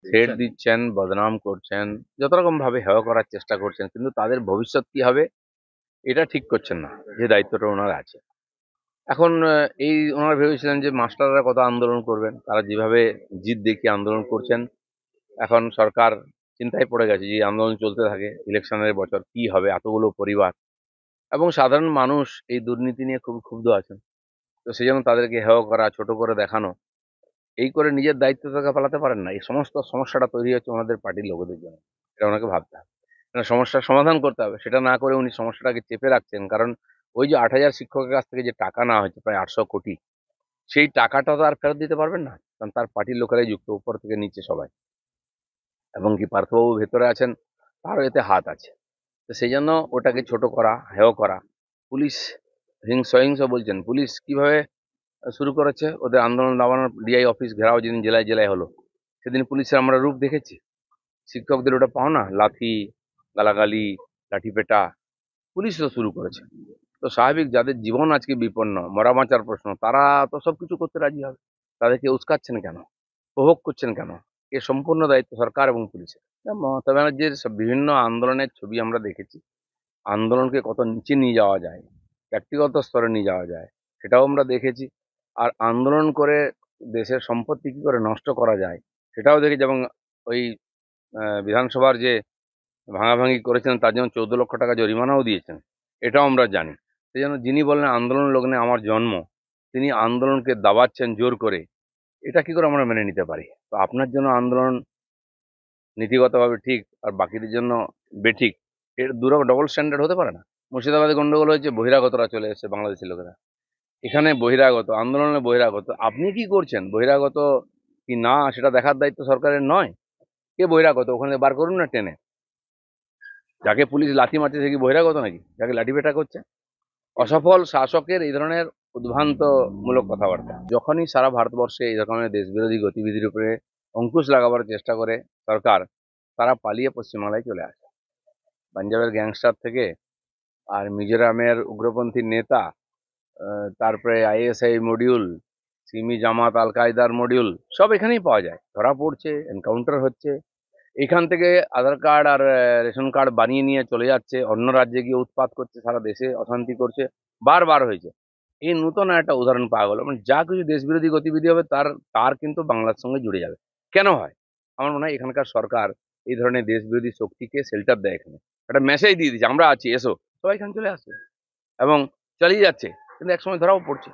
Threat দিচ্ছেন, বদনাম করছেন, যত রকম ভাবে হেয় করার চেষ্টা করছেন, কিন্তু তাদের ভবিষ্যৎ কি হবে এটা ঠিক করছেন না, যে দায়িত্বটা ওনার আছে। এখন এই ওনারা ভেবেছিলেন যে মাস্টাররা কত আন্দোলন করবেন, তারা যেভাবে জিদ দেখিয়ে আন্দোলন করছেন, এখন সরকার চিন্তায় পড়ে গেছে যে এই আন্দোলন চলতে থাকে, ইলেকশনের বছর কি হবে, এতগুলো পরিবার এবং সাধারণ মানুষ এই দুর্নীতি নিয়ে খুব ক্ষুব্ধ আছেন। তো সেই জন্য তাদেরকে হেয় করা, ছোট করে দেখানো, এই করে নিজের দায়িত্ব থেকে পালাতে পারেন না। এই সমস্ত সমস্যাটা তৈরি হচ্ছে ওনাদের পার্টির লোকেদের জন্য। এটা ওনাকে ভাবতে হবে। কারণ সমস্যার সমাধান করতে হবে। সেটা না করে উনি সমস্যাটাকে চেপে রাখছেন। কারণ ওই যে ৮,০০০ শিক্ষকের কাছ থেকে যে টাকা নেওয়া হয়েছে প্রায় ৮০০ কোটি, সেই টাকাটা তো আর ফেরত দিতে পারবেন না। কারণ তার পার্টির লোকেরাই যুক্ত, উপর থেকে নিচে সবাই। এবং কি পার্থবাবু ভেতরে আছেন, তারও এতে হাত আছে। তো সেই জন্য ওটাকে ছোট করা, হেয় করা। পুলিশ সহিংস বলছেন। পুলিশ কিভাবে শুরু করেছে ওদের আন্দোলন দাবানোর, ডিআই অফিস ঘেরাও যেদিন জেলায় জেলায় হলো, সেদিন পুলিশের আমরা রূপ দেখেছি। শিক্ষকদের ওটা পাও না, লাথি, গালাগালি, লাঠিপেটা, পুলিশ তো শুরু করেছে। তো স্বাভাবিক, যাদের জীবন আজকে বিপন্ন, মরা বাঁচার প্রশ্ন, তারা তো সবকিছু করতে রাজি হবে। তাদেরকে উস্কাচ্ছেন কেন, প্রভোগ করছেন কেন? এ সম্পূর্ণ দায়িত্ব সরকার এবং পুলিশের। মমতা ব্যানার্জির বিভিন্ন আন্দোলনের ছবি আমরা দেখেছি। আন্দোলনকে কত নিচে নিয়ে যাওয়া যায়, ব্যক্তিগত স্তরে নিয়ে যাওয়া যায়, সেটাও আমরা দেখেছি। আর আন্দোলন করে দেশের সম্পত্তি কি করে নষ্ট করা যায়, সেটাও দেখেছি। এবং ওই বিধানসভার যে ভাঙাভাঙি করেছেন তার জন্য ১৪ লক্ষ টাকা জরিমানাও দিয়েছেন, এটাও আমরা জানি। সেই জন্য যিনি বললেন আন্দোলন লগ্নে আমার জন্ম, তিনি আন্দোলনকে দাবাচ্ছেন জোর করে, এটা কি করে আমরা মেনে নিতে পারি? তো আপনার জন্য আন্দোলন নীতিগতভাবে ঠিক আর বাকিদের জন্য বেঠিক, এর ডবল স্ট্যান্ডার্ড হতে পারে না। মুর্শিদাবাদে গন্ডগোল হয়েছে, বহিরাগতরা চলে এসেছে, বাংলাদেশি লোকেরা। এখানে বহিরাগত আন্দোলনে বহিরাগত, আপনি কি করছেন বহিরাগত কি না সেটা দেখার দায়িত্ব সরকারের নয়? কে বহিরাগত ওখানে বার করুন না টেনে। যাকে পুলিশ লাথি মারছে সে কি বহিরাগত নাকি, যাকে লাঠি পেটা করছে? অসফল শাসকের এই ধরনের উদ্ভ্রান্ত মূলক কথাবার্তা, যখনই সারা ভারতবর্ষে এই রকমের দেশবিরোধী গতিবিধির উপরে অঙ্কুশ লাগাবার চেষ্টা করে সরকার, তারা পালিয়ে পশ্চিমবাংলায় চলে আসে। পাঞ্জাবের গ্যাংস্টার থেকে আর মিজোরামের উগ্রপন্থী নেতা, তারপরে আইএসআই মডিউল, সিমি জামাত আল কায়দার মডিউল, সব এখানেই পাওয়া যায়। ধরা পড়ছে, এনকাউন্টার হচ্ছে। এখান থেকে আধার কার্ড আর রেশন কার্ড বানিয়ে নিয়ে চলে যাচ্ছে, অন্য রাজ্যে গিয়ে উৎপাত করছে, সারা দেশে অশান্তি করছে। বারবার হয়েছে। এই নতুন একটা উদাহরণ পাওয়া গেল। মানে যা কিছু দেশবিরোধী গতিবিধি হবে তার তার কিন্তু বাংলার সঙ্গে জুড়ে যাবে। কেন হয়? আমার মনে হয় এখানকার সরকার এই ধরনের দেশবিরোধী শক্তিকে শেল্টার দেয়। এখানে একটা মেসেজ দিয়ে দিচ্ছে আমরা আছি, এসো, সবাই এখানে চলে আসছে এবং চালিয়ে যাচ্ছে, কিন্তু একসময় ধরাও পড়ছে।